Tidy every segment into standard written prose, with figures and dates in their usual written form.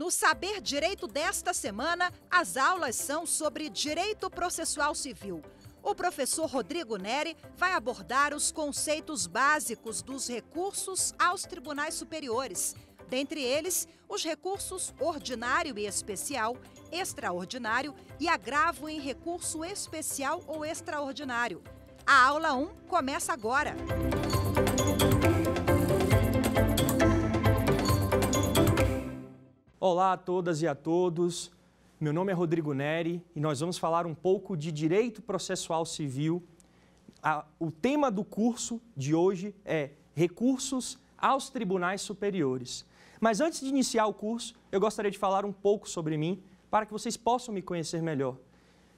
No Saber Direito desta semana, as aulas são sobre direito processual civil. O professor Rodrigo Neri vai abordar os conceitos básicos dos recursos aos tribunais superiores. Dentre eles, os recursos ordinário e especial, extraordinário e agravo em recurso especial ou extraordinário. A aula 1 começa agora. Olá a todas e a todos, meu nome é Rodrigo Neri e nós vamos falar um pouco de Direito Processual Civil. O tema do curso de hoje é Recursos aos Tribunais Superiores. Mas antes de iniciar o curso, eu gostaria de falar um pouco sobre mim, para que vocês possam me conhecer melhor.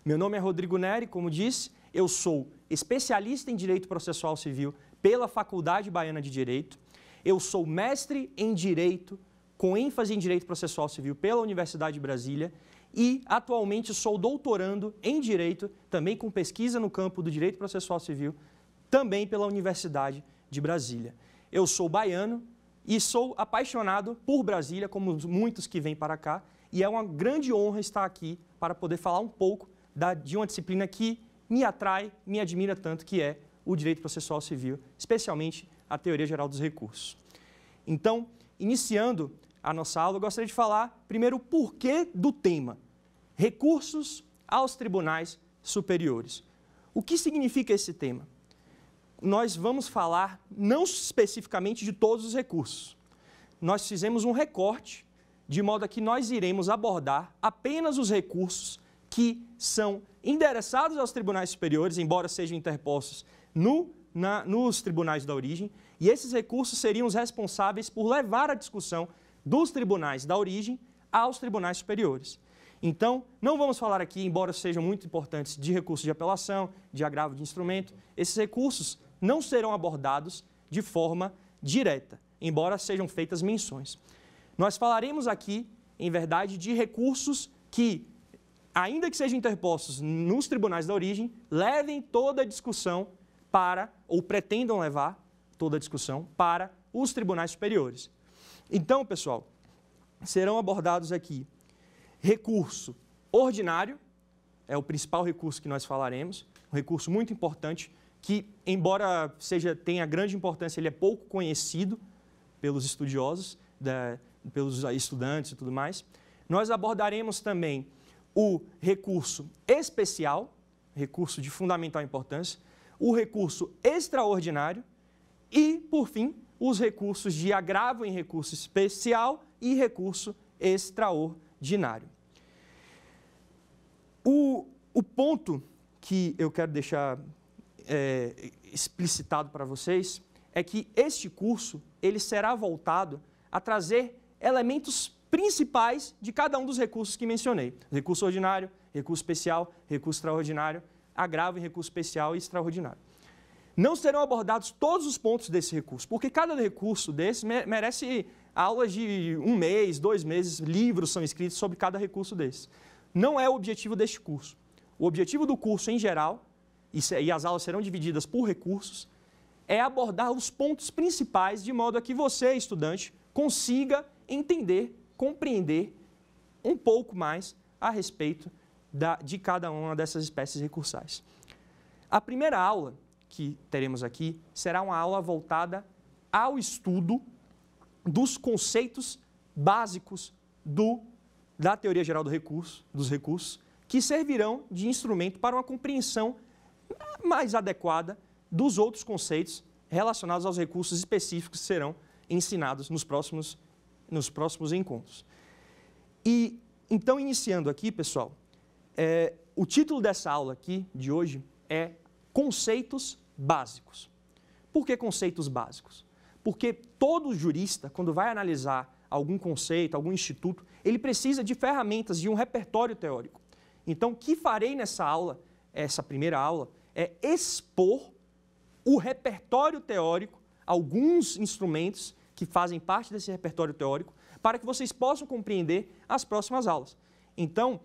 Meu nome é Rodrigo Neri, como disse, eu sou especialista em Direito Processual Civil pela Faculdade Baiana de Direito, eu sou mestre em Direito com ênfase em Direito Processual Civil pela Universidade de Brasília e, atualmente, sou doutorando em Direito, também com pesquisa no campo do Direito Processual Civil, também pela Universidade de Brasília. Eu sou baiano e sou apaixonado por Brasília, como muitos que vêm para cá, e é uma grande honra estar aqui para poder falar um pouco de uma disciplina que me atrai, me admira tanto, que é o Direito Processual Civil, especialmente a Teoria Geral dos Recursos. Então, iniciando a nossa aula, eu gostaria de falar primeiro o porquê do tema, recursos aos tribunais superiores. O que significa esse tema? Nós vamos falar não especificamente de todos os recursos. Nós fizemos um recorte, de modo a que nós iremos abordar apenas os recursos que são endereçados aos tribunais superiores, embora sejam interpostos nos tribunais da origem, e esses recursos seriam os responsáveis por levar a discussão dos tribunais da origem aos tribunais superiores. Então, não vamos falar aqui, embora sejam muito importantes, de recurso de apelação, de agravo de instrumento. Esses recursos não serão abordados de forma direta, embora sejam feitas menções. Nós falaremos aqui, em verdade, de recursos que, ainda que sejam interpostos nos tribunais da origem, levem toda a discussão para, ou pretendam levar toda a discussão para os tribunais superiores. Então, pessoal, serão abordados aqui recurso ordinário, é o principal recurso que nós falaremos, um recurso muito importante que, embora tenha grande importância, ele é pouco conhecido pelos estudiosos, pelos estudantes e tudo mais. Nós abordaremos também o recurso especial, recurso de fundamental importância, o recurso extraordinário e, por fim, os recursos de agravo em recurso especial e recurso extraordinário. O ponto que eu quero deixar explicitado para vocês é que este curso ele será voltado a trazer elementos principais de cada um dos recursos que mencionei. Recurso ordinário, recurso especial, recurso extraordinário, agravo em recurso especial e extraordinário. Não serão abordados todos os pontos desse recurso, porque cada recurso desse merece aulas de 1 mês, 2 meses, livros são escritos sobre cada recurso desse. Não é o objetivo deste curso. O objetivo do curso, em geral, e as aulas serão divididas por recursos, é abordar os pontos principais, de modo a que você, estudante, consiga entender, compreender um pouco mais a respeito de cada uma dessas espécies recursais. A primeira aula que teremos aqui será uma aula voltada ao estudo dos conceitos básicos da teoria geral dos recursos, que servirão de instrumento para uma compreensão mais adequada dos outros conceitos relacionados aos recursos específicos que serão ensinados nos próximos encontros. E, então, iniciando aqui, pessoal, o título dessa aula aqui, de hoje, é Conceitos Básicos. Por que conceitos básicos? Porque todo jurista, quando vai analisar algum conceito, algum instituto, ele precisa de ferramentas, de um repertório teórico. Então, o que farei nessa aula, essa primeira aula, é expor o repertório teórico, alguns instrumentos que fazem parte desse repertório teórico, para que vocês possam compreender as próximas aulas. Então,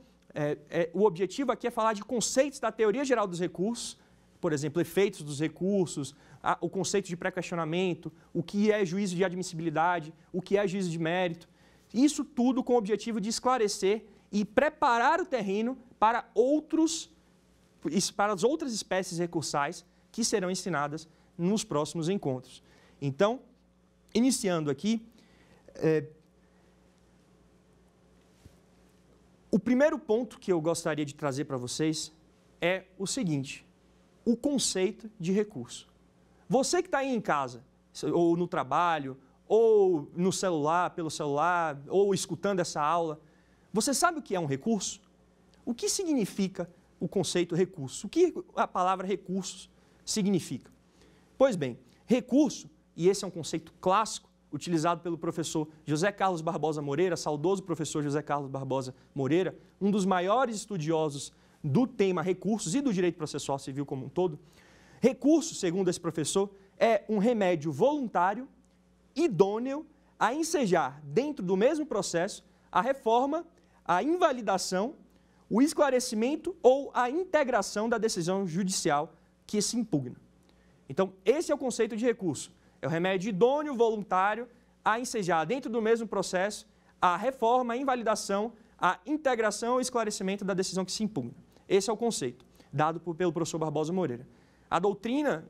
o objetivo aqui é falar de conceitos da teoria geral dos recursos, por exemplo, efeitos dos recursos, o conceito de pré-questionamento, o que é juízo de admissibilidade, o que é juízo de mérito. Isso tudo com o objetivo de esclarecer e preparar o terreno para as outras espécies recursais que serão ensinadas nos próximos encontros. Então, iniciando aqui, o primeiro ponto que eu gostaria de trazer para vocês é o seguinte: o conceito de recurso. Você que está aí em casa, ou no trabalho, ou no celular, pelo celular, ou escutando essa aula, você sabe o que é um recurso? O que significa o conceito recurso? O que a palavra recursos significa? Pois bem, recurso, e esse é um conceito clássico, utilizado pelo professor José Carlos Barbosa Moreira, saudoso professor José Carlos Barbosa Moreira, um dos maiores estudiosos do tema recursos e do direito processual civil como um todo. Recurso, segundo esse professor, é um remédio voluntário, idôneo a ensejar, dentro do mesmo processo, a reforma, a invalidação, o esclarecimento ou a integração da decisão judicial que se impugna. Então, esse é o conceito de recurso. É o remédio idôneo, voluntário, a ensejar, dentro do mesmo processo, a reforma, a invalidação, a integração ou esclarecimento da decisão que se impugna. Esse é o conceito, dado pelo professor Barbosa Moreira. A doutrina,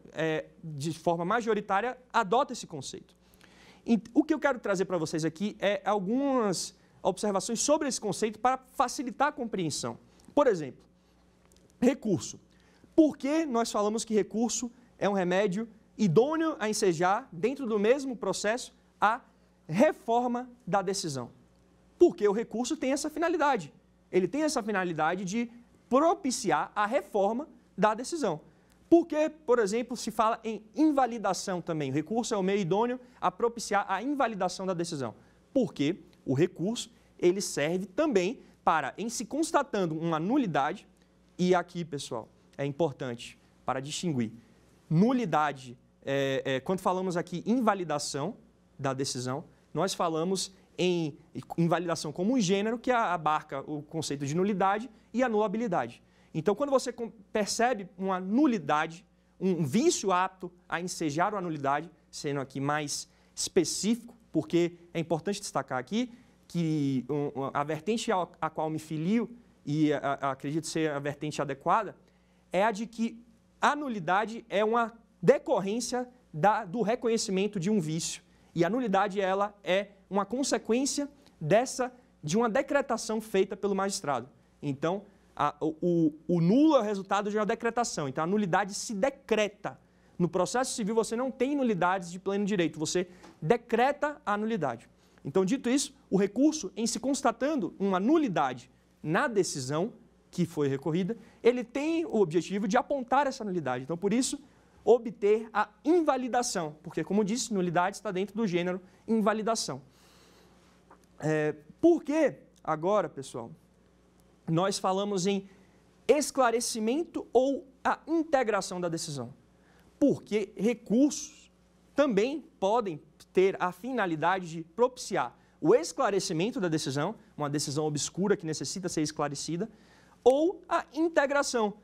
de forma majoritária, adota esse conceito. E o que eu quero trazer para vocês aqui é algumas observações sobre esse conceito para facilitar a compreensão. Por exemplo, recurso. Por que nós falamos que recurso é um remédio idôneo a ensejar, dentro do mesmo processo, a reforma da decisão? Porque o recurso tem essa finalidade. Ele tem essa finalidade de propiciar a reforma da decisão. Porque, por exemplo, se fala em invalidação também. O recurso é o meio idôneo a propiciar a invalidação da decisão. Porque o recurso, ele serve também para, em se constatando uma nulidade, e aqui, pessoal, é importante para distinguir, nulidade, quando falamos aqui invalidação da decisão, nós falamos em invalidação como um gênero que abarca o conceito de nulidade e anulabilidade. Então, quando você percebe uma nulidade, um vício apto a ensejar a nulidade, sendo aqui mais específico, porque é importante destacar aqui que a vertente a qual me filio, e acredito ser a vertente adequada, é a de que a nulidade é uma decorrência do reconhecimento de um vício. E a nulidade, ela é uma consequência de uma decretação feita pelo magistrado. Então, o nulo é o resultado de uma decretação. Então, a nulidade se decreta. No processo civil, você não tem nulidades de pleno direito, você decreta a nulidade. Então, dito isso, o recurso, em se constatando uma nulidade na decisão que foi recorrida, ele tem o objetivo de apontar essa nulidade. Então, por isso, obter a invalidação, porque, como disse, nulidade está dentro do gênero invalidação. Por que agora, pessoal, nós falamos em esclarecimento ou a integração da decisão? Porque recursos também podem ter a finalidade de propiciar o esclarecimento da decisão, uma decisão obscura que necessita ser esclarecida, ou a integração.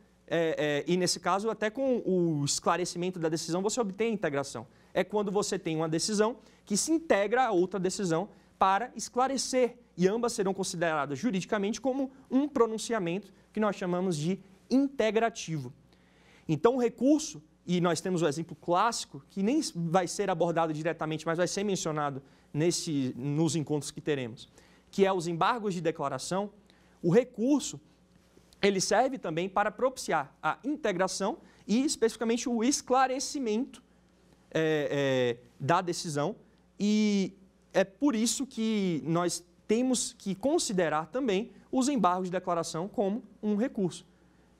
E nesse caso, até com o esclarecimento da decisão, você obtém a integração. É quando você tem uma decisão que se integra a outra decisão para esclarecer, e ambas serão consideradas juridicamente como um pronunciamento que nós chamamos de integrativo. Então, o recurso, e nós temos o exemplo clássico, que nem vai ser abordado diretamente, mas vai ser mencionado nos encontros que teremos, que é os embargos de declaração. O recurso, ele serve também para propiciar a integração e, especificamente, o esclarecimento da decisão, e é por isso que nós temos que considerar também os embargos de declaração como um recurso.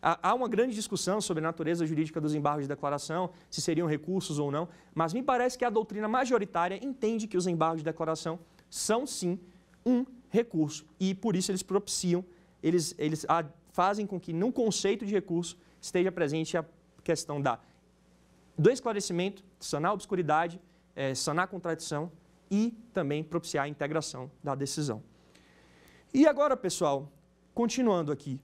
Há uma grande discussão sobre a natureza jurídica dos embargos de declaração, se seriam recursos ou não, mas me parece que a doutrina majoritária entende que os embargos de declaração são, sim, um recurso, e por isso eles propiciam, eles fazem com que no conceito de recurso esteja presente a questão do esclarecimento, sanar a obscuridade, sanar a contradição e também propiciar a integração da decisão. E agora, pessoal, continuando aqui,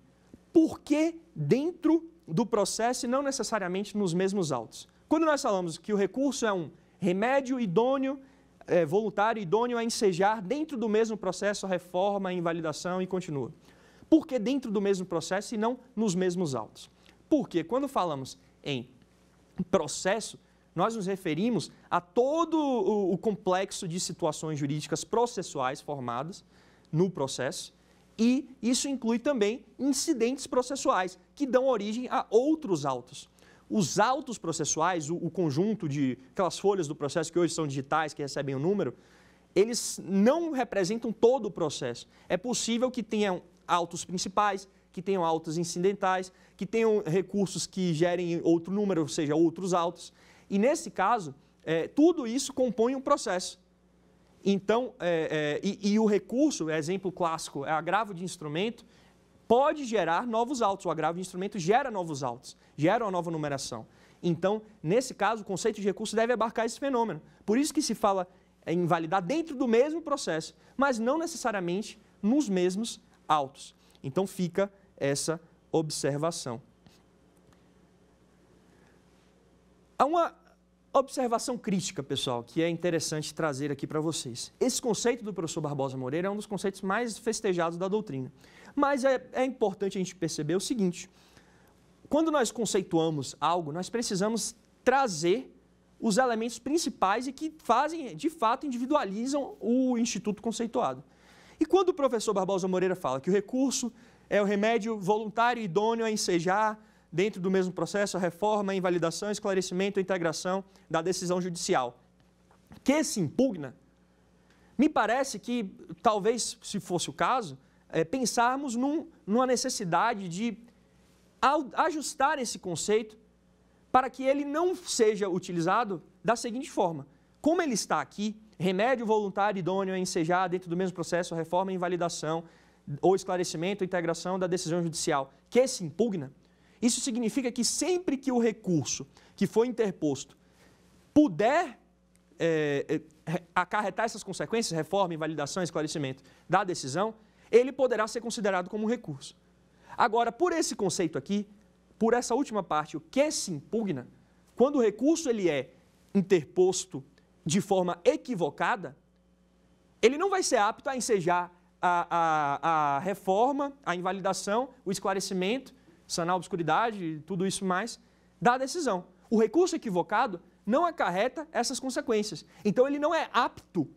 por que dentro do processo e não necessariamente nos mesmos autos? Quando nós falamos que o recurso é um remédio idôneo voluntário, idôneo a ensejar dentro do mesmo processo a reforma, a invalidação e continua. Por que dentro do mesmo processo e não nos mesmos autos? Porque quando falamos em processo, nós nos referimos a todo o complexo de situações jurídicas processuais formadas no processo, e isso inclui também incidentes processuais, que dão origem a outros autos. Os autos processuais, o conjunto de aquelas folhas do processo que hoje são digitais, que recebem o número, eles não representam todo o processo. É possível que tenham autos principais, que tenham autos incidentais, que tenham recursos que gerem outro número, ou seja, outros autos. E nesse caso, tudo isso compõe um processo. Então, o recurso, exemplo clássico, é agravo de instrumento, pode gerar novos autos. O agravo de instrumento gera novos autos, gera uma nova numeração. Então, nesse caso, o conceito de recurso deve abarcar esse fenômeno. Por isso que se fala em invalidar dentro do mesmo processo, mas não necessariamente nos mesmos autos. Então, fica essa observação. Há uma observação crítica, pessoal, que é interessante trazer aqui para vocês. Esse conceito do professor Barbosa Moreira é um dos conceitos mais festejados da doutrina. Mas é importante a gente perceber o seguinte: quando nós conceituamos algo, nós precisamos trazer os elementos principais e que fazem, de fato, individualizam o instituto conceituado. E quando o professor Barbosa Moreira fala que o recurso é o remédio voluntário e idôneo a ensejar, dentro do mesmo processo, a reforma, a invalidação, esclarecimento, a integração da decisão judicial, que se impugna, me parece que, talvez, se fosse o caso, pensarmos numa necessidade de ajustar esse conceito para que ele não seja utilizado da seguinte forma: como ele está aqui, remédio voluntário idôneo a ensejar dentro do mesmo processo, a reforma, a invalidação ou esclarecimento, a integração da decisão judicial, que se impugna, isso significa que sempre que o recurso que foi interposto puder acarretar essas consequências, reforma, invalidação, esclarecimento da decisão, ele poderá ser considerado como um recurso. Agora, por esse conceito aqui, por essa última parte, o que se impugna, quando o recurso ele é interposto de forma equivocada, ele não vai ser apto a ensejar a reforma, a invalidação, o esclarecimento, sanar a obscuridade, tudo isso mais, da decisão. O recurso equivocado não acarreta essas consequências. Então, ele não é apto,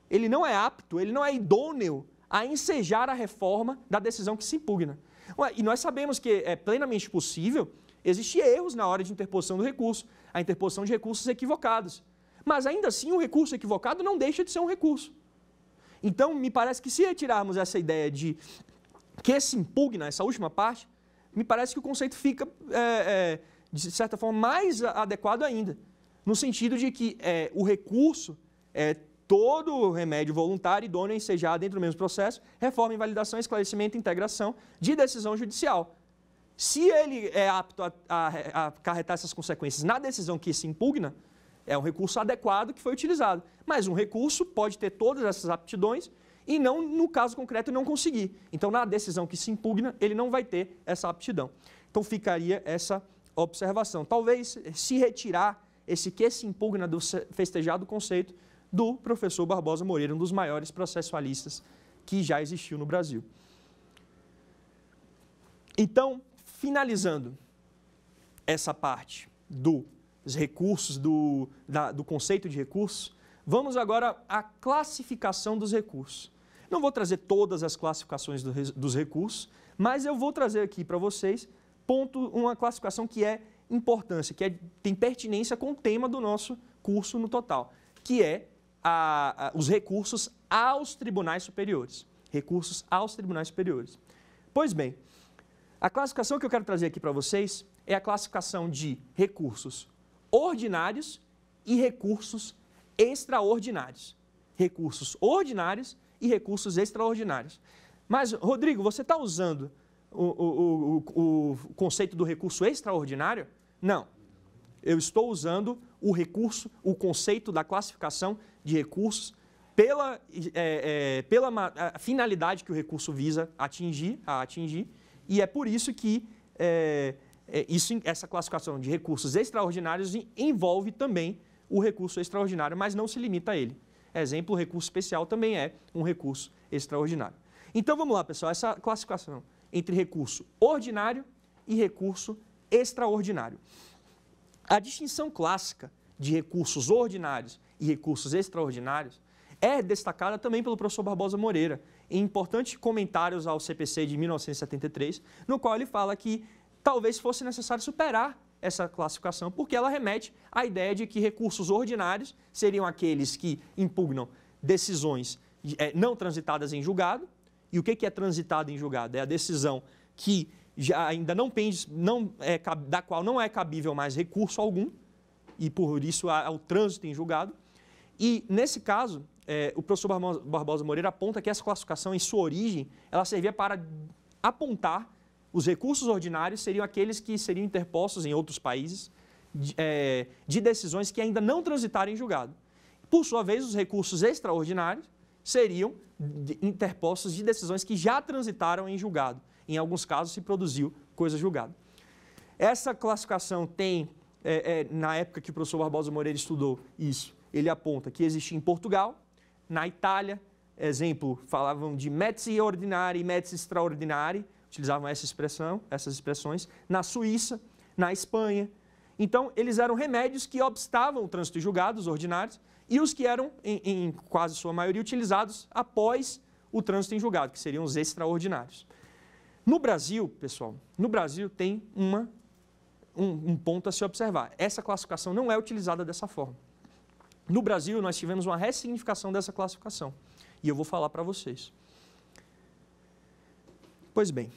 ele não é idôneo a ensejar a reforma da decisão que se impugna. E nós sabemos que é plenamente possível existir erros na hora de interposição do recurso, a interposição de recursos equivocados. Mas, ainda assim, o recurso equivocado não deixa de ser um recurso. Então, me parece que se retirarmos essa ideia de que se impugna, essa última parte, me parece que o conceito fica, de certa forma, mais adequado ainda, no sentido de que o recurso é todo remédio voluntário idôneo a ensejar dentro do mesmo processo, reforma, invalidação, esclarecimento e integração de decisão judicial. Se ele é apto a acarretar essas consequências na decisão que se impugna, é um recurso adequado que foi utilizado. Mas um recurso pode ter todas essas aptidões e não, no caso concreto, não conseguir. Então, na decisão que se impugna, ele não vai ter essa aptidão. Então, ficaria essa observação. Talvez se retirar esse que se impugna do festejado conceito do professor Barbosa Moreira, um dos maiores processualistas que já existiu no Brasil. Então, finalizando essa parte dos recursos, do conceito de recursos, vamos agora à classificação dos recursos. Não vou trazer todas as classificações dos recursos, mas eu vou trazer aqui para vocês uma classificação que é importância, que tem pertinência com o tema do nosso curso no total, que é os recursos aos tribunais superiores. Recursos aos tribunais superiores. Pois bem, a classificação que eu quero trazer aqui para vocês é a classificação de recursos ordinários e recursos extraordinários. Recursos ordinários e recursos extraordinários. Mas, Rodrigo, você está usando o conceito do recurso extraordinário? Não. Eu estou usando o conceito da classificação de recursos pela finalidade que o recurso visa atingir, e é por isso que essa classificação de recursos extraordinários envolve também o recurso extraordinário, mas não se limita a ele. Exemplo, o recurso especial também é um recurso extraordinário. Então vamos lá, pessoal, essa classificação entre recurso ordinário e recurso extraordinário. A distinção clássica de recursos ordinários e recursos extraordinários é destacada também pelo professor Barbosa Moreira, em importantes comentários ao CPC de 1973, no qual ele fala que talvez fosse necessário superar essa classificação, porque ela remete à ideia de que recursos ordinários seriam aqueles que impugnam decisões não transitadas em julgado. E o que é transitado em julgado? É a decisão que já ainda não pende, da qual não é cabível mais recurso algum, e por isso há o trânsito em julgado. E, nesse caso, o professor Barbosa Moreira aponta que essa classificação, em sua origem, ela servia para apontar os recursos ordinários seriam aqueles que seriam interpostos em outros países de decisões que ainda não transitaram em julgado. Por sua vez, os recursos extraordinários seriam interpostos de decisões que já transitaram em julgado. Em alguns casos, se produziu coisa julgada. Essa classificação tem, na época que o professor Barbosa Moreira estudou isso, ele aponta que existia em Portugal, na Itália, exemplo, falavam de médici ordinari e médici extraordinari, utilizavam essas expressões, na Suíça, na Espanha. Então, eles eram remédios que obstavam o trânsito em julgado, os ordinários, e os que eram, em quase sua maioria, utilizados após o trânsito em julgado, que seriam os extraordinários. No Brasil, pessoal, tem um ponto a se observar. Essa classificação não é utilizada dessa forma. No Brasil, nós tivemos uma ressignificação dessa classificação, e eu vou falar para vocês. Pois bem,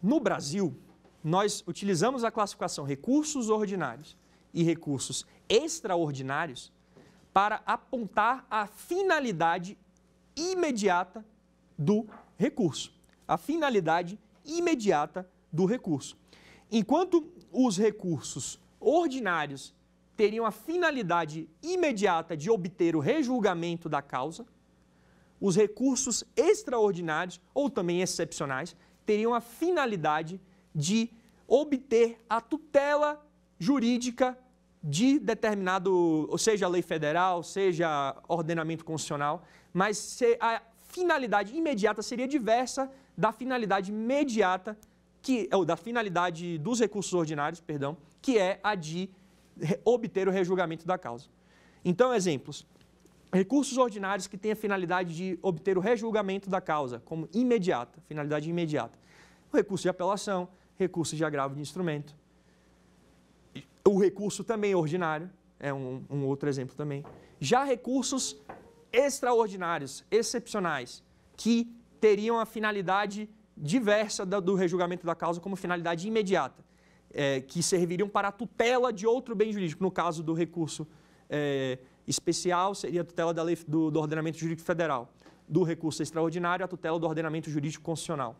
no Brasil, nós utilizamos a classificação recursos ordinários e recursos extraordinários para apontar a finalidade imediata do recurso. A finalidade imediata do recurso. Enquanto os recursos ordinários teriam a finalidade imediata de obter o rejulgamento da causa, os recursos extraordinários, ou também excepcionais, teriam a finalidade de obter a tutela jurídica de determinado, ou seja, lei federal, seja ordenamento constitucional, mas a finalidade imediata seria diversa da finalidade imediata, ou da finalidade dos recursos ordinários, perdão, que é a de obter o rejulgamento da causa. Então, exemplos. Recursos ordinários que têm a finalidade de obter o rejulgamento da causa, como imediata, finalidade imediata. O recurso de apelação, recurso de agravo de instrumento. O recurso também ordinário, é um outro exemplo também. Já recursos extraordinários, excepcionais, que teriam a finalidade diversa do rejulgamento da causa como finalidade imediata, que serviriam para a tutela de outro bem jurídico. No caso do recurso especial, seria a tutela da lei do ordenamento jurídico federal. Do recurso extraordinário, a tutela do ordenamento jurídico constitucional.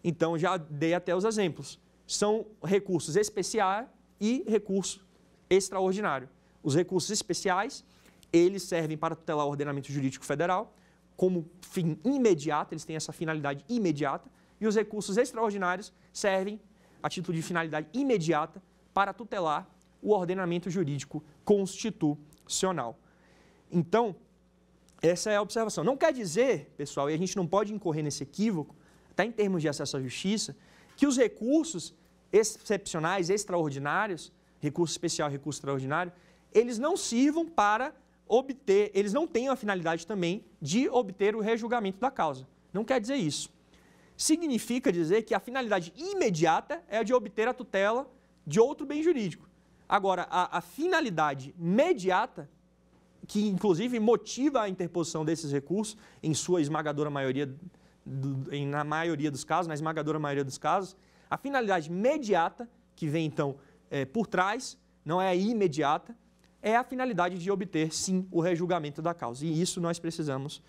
Então, já dei até os exemplos. São recursos especiais e recurso extraordinário. Os recursos especiais, eles servem para tutelar o ordenamento jurídico federal como fim imediato, eles têm essa finalidade imediata, e os recursos extraordinários servem a título de finalidade imediata para tutelar o ordenamento jurídico constitucional. Então, essa é a observação. Não quer dizer, pessoal, e a gente não pode incorrer nesse equívoco, até em termos de acesso à justiça, que os recursos excepcionais, extraordinários, recurso especial e recurso extraordinário, eles não sirvam para obter, eles não têm a finalidade também de obter o rejulgamento da causa. Não quer dizer isso. Significa dizer que a finalidade imediata é a de obter a tutela de outro bem jurídico. Agora, a finalidade imediata, que inclusive motiva a interposição desses recursos, em sua esmagadora maioria, na maioria dos casos, na esmagadora maioria dos casos, a finalidade imediata, que vem então por trás, não é a imediata, é a finalidade de obter, sim, o rejulgamento da causa. E isso nós precisamos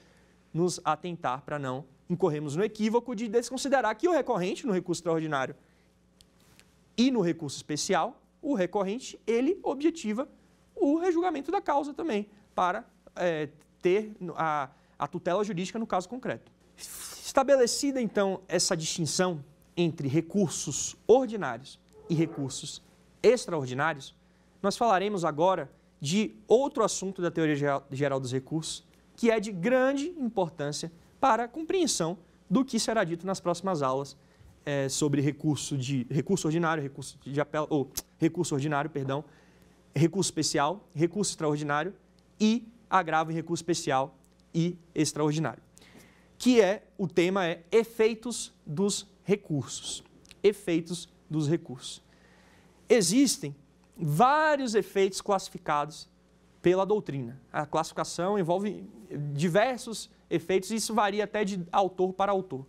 nos atentar para não incorrermos no equívoco de desconsiderar que o recorrente, no recurso extraordinário e no recurso especial, o recorrente, ele objetiva o rejulgamento da causa também, para ter a tutela jurídica no caso concreto. Estabelecida, então, essa distinção entre recursos ordinários e recursos extraordinários, nós falaremos agora de outro assunto da teoria geral dos recursos, que é de grande importância para a compreensão do que será dito nas próximas aulas sobre recurso ordinário, recurso especial, recurso extraordinário e agravo em recurso especial e extraordinário. O tema é efeitos dos recursos. Efeitos dos recursos. Existem vários efeitos classificados pela doutrina. A classificação envolve diversos efeitos e isso varia até de autor para autor.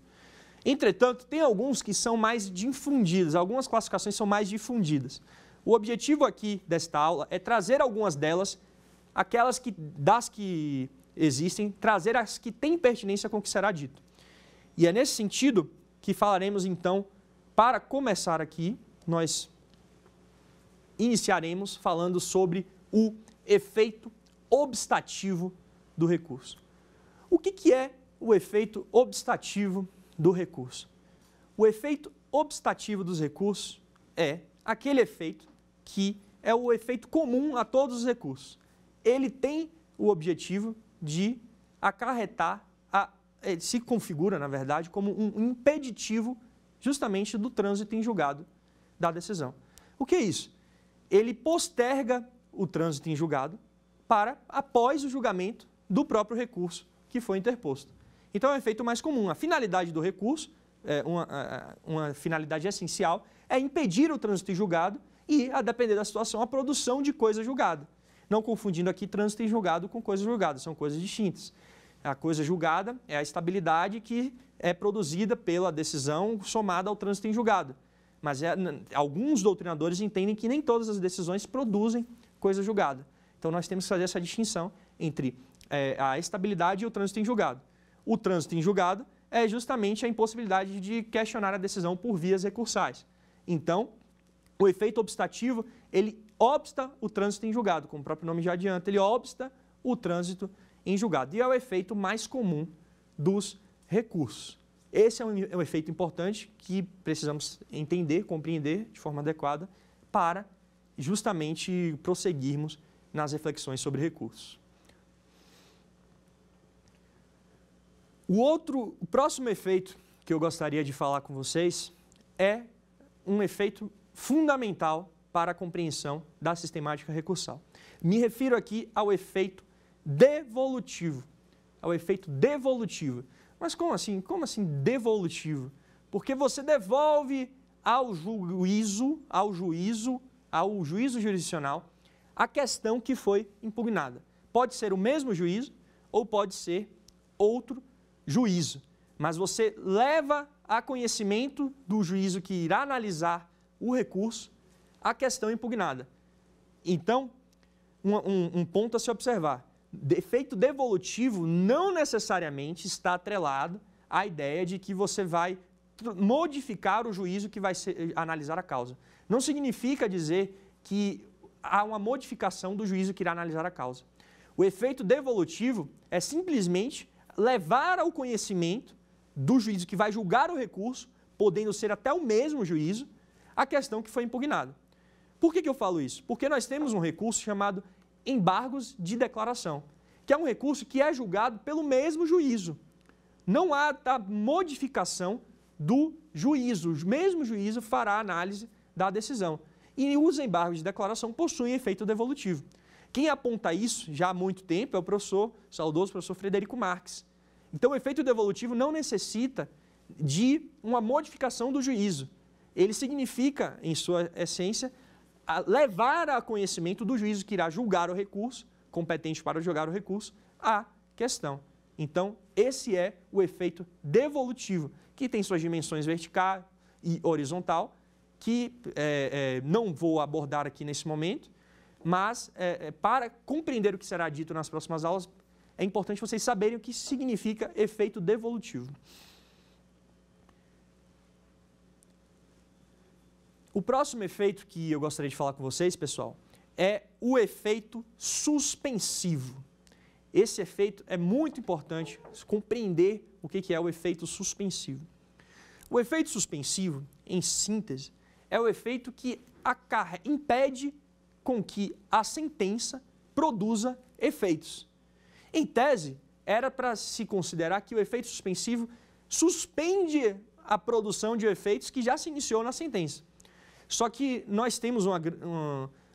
Entretanto, tem alguns que são mais difundidos, algumas classificações são mais difundidas. O objetivo aqui desta aula é trazer algumas delas, das que existem, trazer as que têm pertinência com o que será dito. E é nesse sentido que falaremos então, para começar aqui, nós iniciaremos falando sobre o efeito obstativo do recurso. O que é o efeito obstativo do recurso? O efeito obstativo dos recursos é aquele efeito que é o efeito comum a todos os recursos. Ele tem o objetivo de acarretar, ele se configura, na verdade, como um impeditivo justamente do trânsito em julgado da decisão. O que é isso? Ele posterga o trânsito em julgado para após o julgamento do próprio recurso que foi interposto. Então é o efeito mais comum. A finalidade do recurso, uma finalidade essencial, é impedir o trânsito em julgado e, a depender da situação, a produção de coisa julgada. Não confundindo aqui trânsito em julgado com coisa julgada, são coisas distintas. A coisa julgada é a estabilidade que é produzida pela decisão somada ao trânsito em julgado. Mas alguns doutrinadores entendem que nem todas as decisões produzem coisa julgada. Então nós temos que fazer essa distinção entre a estabilidade e o trânsito em julgado. O trânsito em julgado é justamente a impossibilidade de questionar a decisão por vias recursais. Então, o efeito obstativo, ele obsta o trânsito em julgado, como o próprio nome já adianta, ele obsta o trânsito em julgado. E é o efeito mais comum dos recursos. Esse é um efeito importante que precisamos entender, compreender de forma adequada para justamente prosseguirmos nas reflexões sobre recursos. O próximo efeito que eu gostaria de falar com vocês é um efeito fundamental para a compreensão da sistemática recursal. Me refiro aqui ao efeito devolutivo. Ao efeito devolutivo. Mas como assim? Como assim devolutivo? Porque você devolve ao juízo jurisdicional a questão que foi impugnada. Pode ser o mesmo juízo ou pode ser outro juízo. Mas você leva a conhecimento do juízo que irá analisar o recurso a questão impugnada. Então, um ponto a se observar. Efeito devolutivo não necessariamente está atrelado à ideia de que você vai modificar o juízo que vai analisar a causa. Não significa dizer que há uma modificação do juízo que irá analisar a causa. O efeito devolutivo é simplesmente levar ao conhecimento do juízo que vai julgar o recurso, podendo ser até o mesmo juízo, a questão que foi impugnada. Por que eu falo isso? Porque nós temos um recurso chamado embargos de declaração, que é um recurso que é julgado pelo mesmo juízo. Não há a modificação do juízo, o mesmo juízo fará a análise da decisão. E os embargos de declaração possuem efeito devolutivo. Quem aponta isso já há muito tempo é o saudoso professor Frederico Marx. Então o efeito devolutivo não necessita de uma modificação do juízo. Ele significa, em sua essência, levar a conhecimento do juízo que irá julgar o recurso, competente para julgar o recurso, a questão. Então, esse é o efeito devolutivo, que tem suas dimensões vertical e horizontal, que não vou abordar aqui nesse momento, mas para compreender o que será dito nas próximas aulas, é importante vocês saberem o que significa efeito devolutivo. O próximo efeito que eu gostaria de falar com vocês, pessoal, é o efeito suspensivo. Esse efeito é muito importante compreender o que é o efeito suspensivo. O efeito suspensivo, em síntese, é o efeito que impede com que a sentença produza efeitos. Em tese, era para se considerar que o efeito suspensivo suspende a produção de efeitos que já se iniciou na sentença. Só que nós temos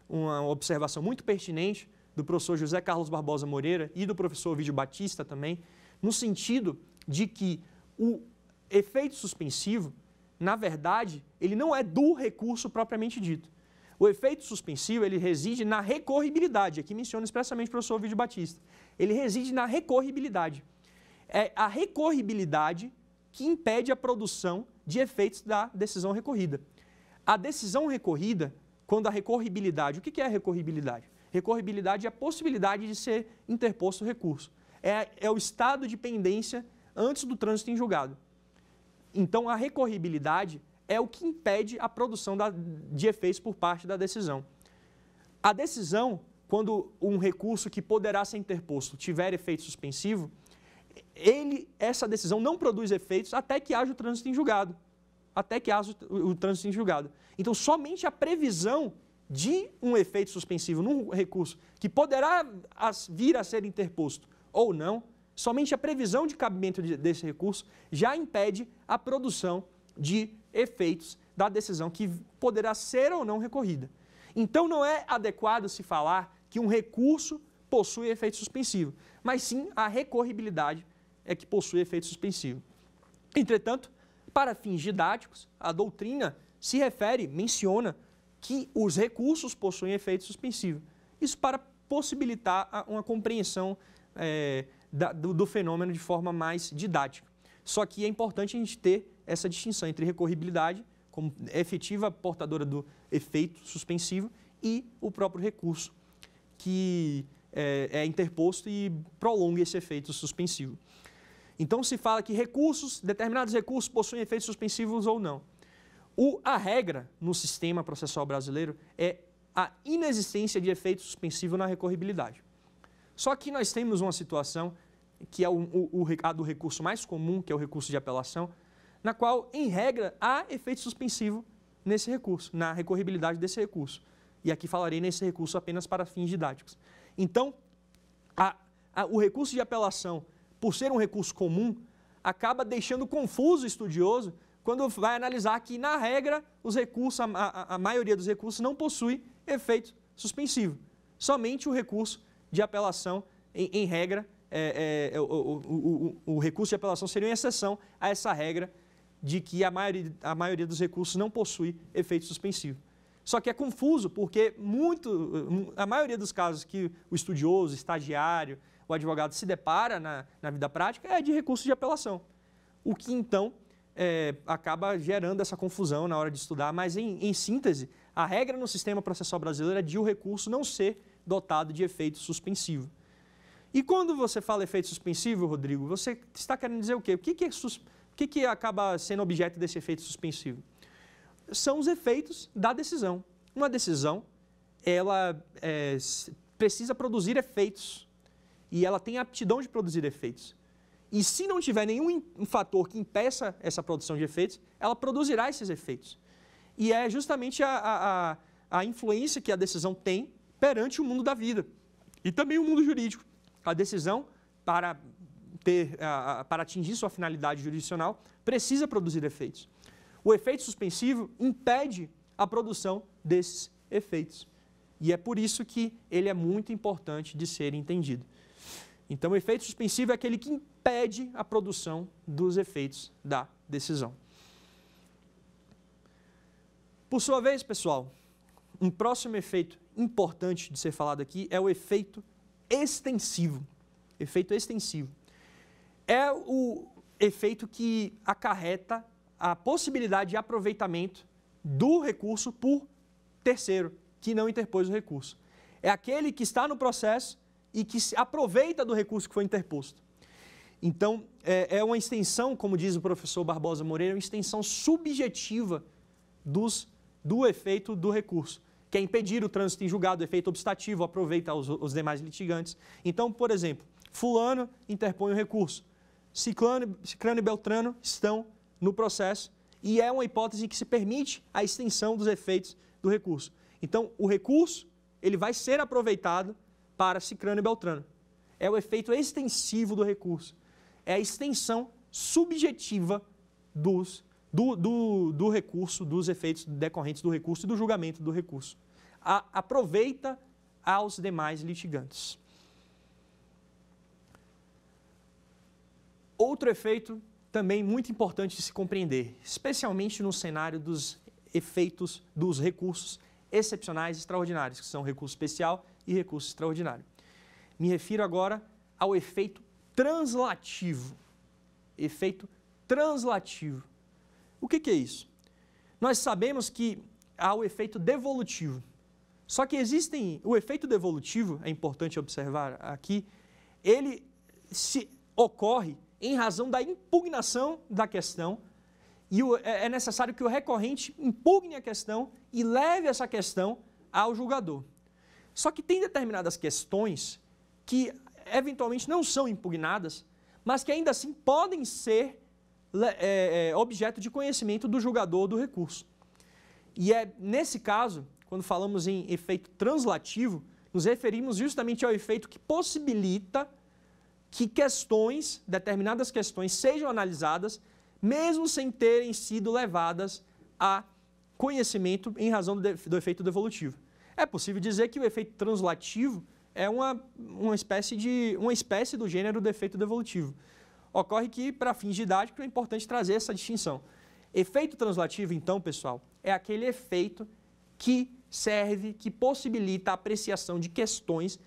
uma observação muito pertinente do professor José Carlos Barbosa Moreira e do professor Ovidio Batista também, no sentido de que o efeito suspensivo, na verdade, ele não é do recurso propriamente dito. O efeito suspensivo, ele reside na recorribilidade. Aqui menciona expressamente o professor Ovidio Batista. Ele reside na recorribilidade. É a recorribilidade que impede a produção de efeitos da decisão recorrida. A decisão recorrida, quando a recorribilidade... O que é a recorribilidade? Recorribilidade é a possibilidade de ser interposto o recurso. É o estado de pendência antes do trânsito em julgado. Então, a recorribilidade é o que impede a produção de efeitos por parte da decisão. A decisão, quando um recurso que poderá ser interposto tiver efeito suspensivo, essa decisão não produz efeitos até que haja o trânsito em julgado. Até que haja o trânsito em julgado. Então, somente a previsão de um efeito suspensivo num recurso que poderá vir a ser interposto ou não, somente a previsão de cabimento desse recurso já impede a produção de efeitos da decisão que poderá ser ou não recorrida. Então, não é adequado se falar que um recurso possui efeito suspensivo, mas sim a recorribilidade é que possui efeito suspensivo. Entretanto, para fins didáticos, a doutrina se refere, menciona que os recursos possuem efeito suspensivo. Isso para possibilitar uma compreensão do fenômeno de forma mais didática. Só que é importante a gente ter essa distinção entre recorribilidade, como efetiva portadora do efeito suspensivo, e o próprio recurso, que é interposto e prolonga esse efeito suspensivo. Então, se fala que determinados recursos possuem efeitos suspensivos ou não. A regra no sistema processual brasileiro é a inexistência de efeito suspensivo na recorribilidade. Só que nós temos uma situação que é a do recurso mais comum, que é o recurso de apelação, na qual, em regra, há efeito suspensivo nesse recurso, na recorribilidade desse recurso. E aqui falarei nesse recurso apenas para fins didáticos. Então, o recurso de apelação, por ser um recurso comum, acaba deixando confuso o estudioso quando vai analisar que, na regra, os recursos, a maioria dos recursos não possui efeito suspensivo. Somente o recurso de apelação, em regra, o recurso de apelação seria uma exceção a essa regra de que a maioria dos recursos não possui efeito suspensivo. Só que é confuso porque a maioria dos casos que o estudioso, o estagiário, o advogado se depara na vida prática é de recurso de apelação. O que, então, acaba gerando essa confusão na hora de estudar, mas, em síntese, a regra no sistema processual brasileiro é de o recurso não ser dotado de efeito suspensivo. E quando você fala efeito suspensivo, Rodrigo, você está querendo dizer o quê? O que acaba sendo objeto desse efeito suspensivo? São os efeitos da decisão. Uma decisão, ela precisa produzir efeitos e ela tem a aptidão de produzir efeitos. E se não tiver nenhum fator que impeça essa produção de efeitos, ela produzirá esses efeitos. E é justamente a influência que a decisão tem perante o mundo da vida e também o mundo jurídico. A decisão, para atingir sua finalidade jurisdicional, precisa produzir efeitos. O efeito suspensivo impede a produção desses efeitos. E é por isso que ele é muito importante de ser entendido. Então, o efeito suspensivo é aquele que impede a produção dos efeitos da decisão. Por sua vez, pessoal, um próximo efeito importante de ser falado aqui é o efeito extensivo. Efeito extensivo. É o efeito que acarreta a possibilidade de aproveitamento do recurso por terceiro, que não interpôs o recurso. É aquele que está no processo e que se aproveita do recurso que foi interposto. Então, é uma extensão, como diz o professor Barbosa Moreira, uma extensão subjetiva do efeito do recurso, que é impedir o trânsito em julgado, o efeito obstativo, aproveita os demais litigantes. Então, por exemplo, fulano interpõe o recurso, Ciclano e Beltrano estão no processo e é uma hipótese em que se permite a extensão dos efeitos do recurso. Então, o recurso ele vai ser aproveitado para Ciclano e Beltrano. é o efeito extensivo do recurso. É a extensão subjetiva do recurso, dos efeitos decorrentes do recurso e do julgamento do recurso. Aproveita aos demais litigantes. Outro efeito também muito importante de se compreender, especialmente no cenário dos efeitos dos recursos excepcionais e extraordinários, que são recurso especial e recurso extraordinário. Me refiro agora ao efeito translativo. Efeito translativo. O que é isso? Nós sabemos que há o efeito devolutivo. Só que o efeito devolutivo, é importante observar aqui, ele ocorre em razão da impugnação da questão e é necessário que o recorrente impugne a questão e leve essa questão ao julgador. Só que tem determinadas questões que eventualmente não são impugnadas, mas que ainda assim podem ser objeto de conhecimento do julgador do recurso. E é nesse caso, quando falamos em efeito translativo, nos referimos justamente ao efeito que possibilita que determinadas questões sejam analisadas, mesmo sem terem sido levadas a conhecimento em razão do efeito devolutivo. É possível dizer que o efeito translativo é uma espécie do gênero do efeito devolutivo. Ocorre que, para fins didáticos, é importante trazer essa distinção. Efeito translativo, então, pessoal, é aquele efeito que possibilita a apreciação de questões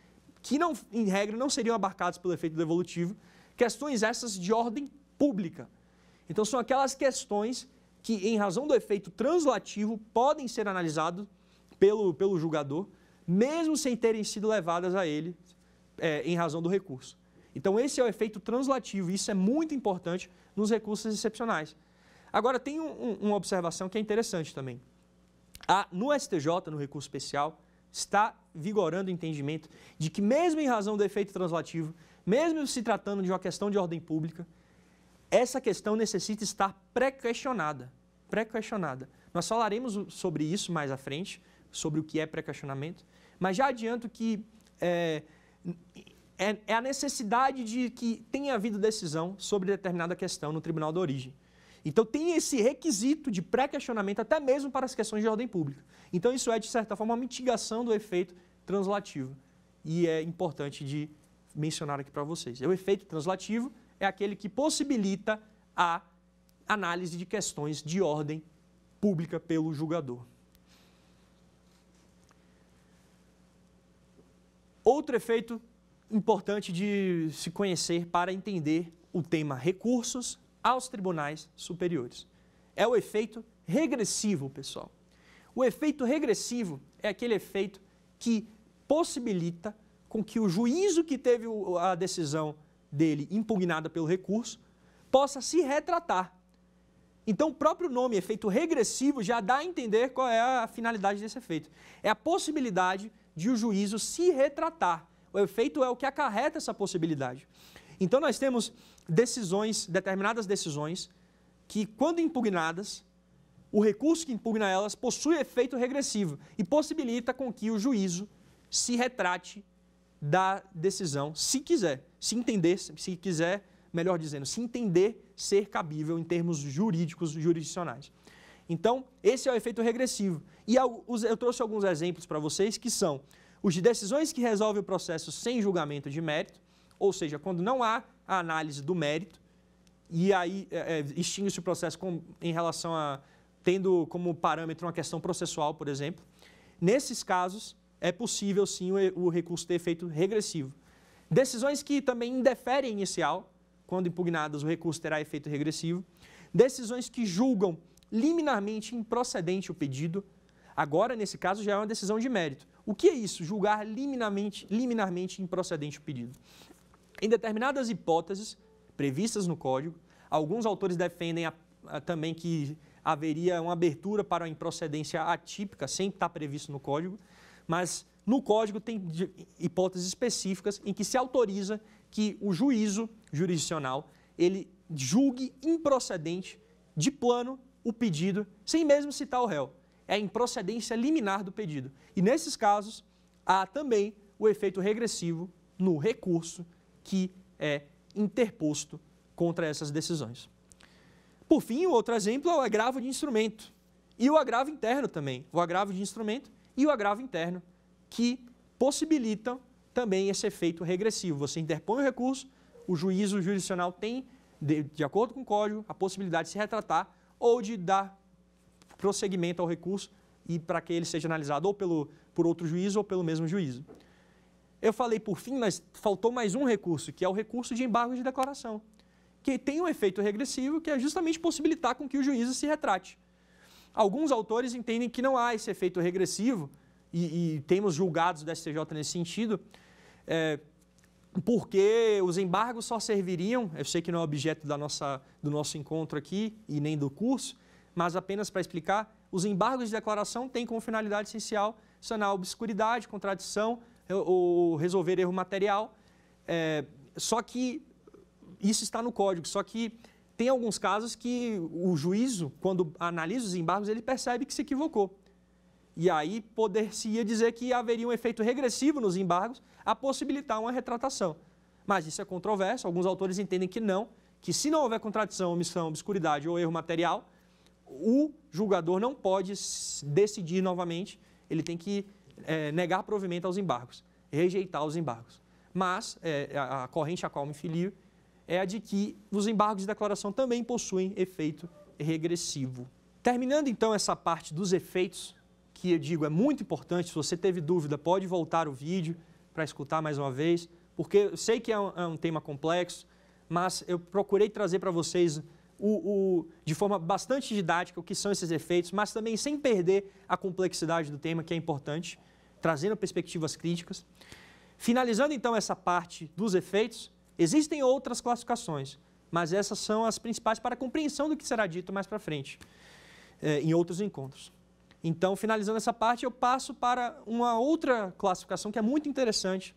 que, em regra, não seriam abarcadas pelo efeito devolutivo, questões essas de ordem pública. Então, são aquelas questões que, em razão do efeito translativo, podem ser analisadas pelo julgador, mesmo sem terem sido levadas a ele em razão do recurso. Então, esse é o efeito translativo, e isso é muito importante nos recursos excepcionais. Agora, tem uma observação que é interessante também. No STJ, no recurso especial, está vigorando o entendimento de que, mesmo em razão do efeito translativo, mesmo se tratando de uma questão de ordem pública, essa questão necessita estar pré-questionada. Nós falaremos sobre isso mais à frente, sobre o que é pré-questionamento, mas já adianto que é a necessidade de que tenha havido decisão sobre determinada questão no tribunal da origem. Então, tem esse requisito de pré-questionamento até mesmo para as questões de ordem pública. Então, isso é, de certa forma, uma mitigação do efeito translativo. E é importante de mencionar aqui para vocês. O efeito translativo é aquele que possibilita a análise de questões de ordem pública pelo julgador. Outro efeito importante de se conhecer para entender o tema recursos aos tribunais superiores é o efeito regressivo, pessoal. O efeito regressivo é aquele efeito que possibilita com que o juízo que teve a decisão dele impugnada pelo recurso possa se retratar. Então, o próprio nome, efeito regressivo, já dá a entender qual é a finalidade desse efeito. É a possibilidade de o juízo se retratar. O efeito é o que acarreta essa possibilidade. Então, nós temos determinadas decisões, que, quando impugnadas, o recurso que impugna elas possui efeito regressivo e possibilita com que o juízo se retrate da decisão, se quiser ser cabível em termos jurídicos, jurisdicionais. Então, esse é o efeito regressivo. E eu trouxe alguns exemplos para vocês, que são os de decisões que resolvem o processo sem julgamento de mérito, ou seja, quando não há a análise do mérito, e aí extingue-se o processo em relação a tendo como parâmetro uma questão processual, por exemplo. Nesses casos, é possível sim o recurso ter efeito regressivo. Decisões que também indeferem inicial, quando impugnadas o recurso terá efeito regressivo. Decisões que julgam liminarmente improcedente o pedido, agora nesse caso já é uma decisão de mérito. O que é isso? Julgar liminarmente improcedente o pedido. Em determinadas hipóteses previstas no Código, alguns autores defendem também que haveria uma abertura para a improcedência atípica, sem estar previsto no Código, mas no Código tem hipóteses específicas em que se autoriza que o juízo jurisdicional ele julgue improcedente de plano o pedido, sem mesmo citar o réu. É a improcedência liminar do pedido. E nesses casos, há também o efeito regressivo no recurso que é interposto contra essas decisões. Por fim, o outro exemplo é o agravo de instrumento e o agravo interno também. O agravo de instrumento e o agravo interno, que possibilitam também esse efeito regressivo. Você interpõe o recurso, o juízo jurisdicional tem, de acordo com o Código, a possibilidade de se retratar ou de dar prosseguimento ao recurso e para que ele seja analisado ou por outro juízo ou pelo mesmo juízo. Eu falei por fim, mas faltou mais um recurso, que é o recurso de embargo de declaração, que tem um efeito regressivo, que é justamente possibilitar com que o juízo se retrate. Alguns autores entendem que não há esse efeito regressivo, e temos julgados do STJ nesse sentido, porque os embargos só serviriam, eu sei que não é objeto do nosso encontro aqui e nem do curso, mas apenas para explicar, os embargos de declaração têm como finalidade essencial sanar obscuridade, contradição ou resolver erro material, só que isso está no Código, só que tem alguns casos que o juízo, quando analisa os embargos, ele percebe que se equivocou. E aí poder-se-ia dizer que haveria um efeito regressivo nos embargos a possibilitar uma retratação. Mas isso é controverso, alguns autores entendem que não, que se não houver contradição, omissão, obscuridade ou erro material, o julgador não pode decidir novamente, ele tem que negar provimento aos embargos, rejeitar os embargos. Mas a corrente a qual me filio é a de que os embargos de declaração também possuem efeito regressivo. Terminando então essa parte dos efeitos, que eu digo é muito importante, se você teve dúvida pode voltar o vídeo para escutar mais uma vez, porque eu sei que é um tema complexo, mas eu procurei trazer para vocês de forma bastante didática o que são esses efeitos, mas também sem perder a complexidade do tema, que é importante, trazendo perspectivas críticas. Finalizando então essa parte dos efeitos, existem outras classificações, mas essas são as principais para a compreensão do que será dito mais para frente, em outros encontros. Então, finalizando essa parte, eu passo para uma outra classificação que é muito interessante,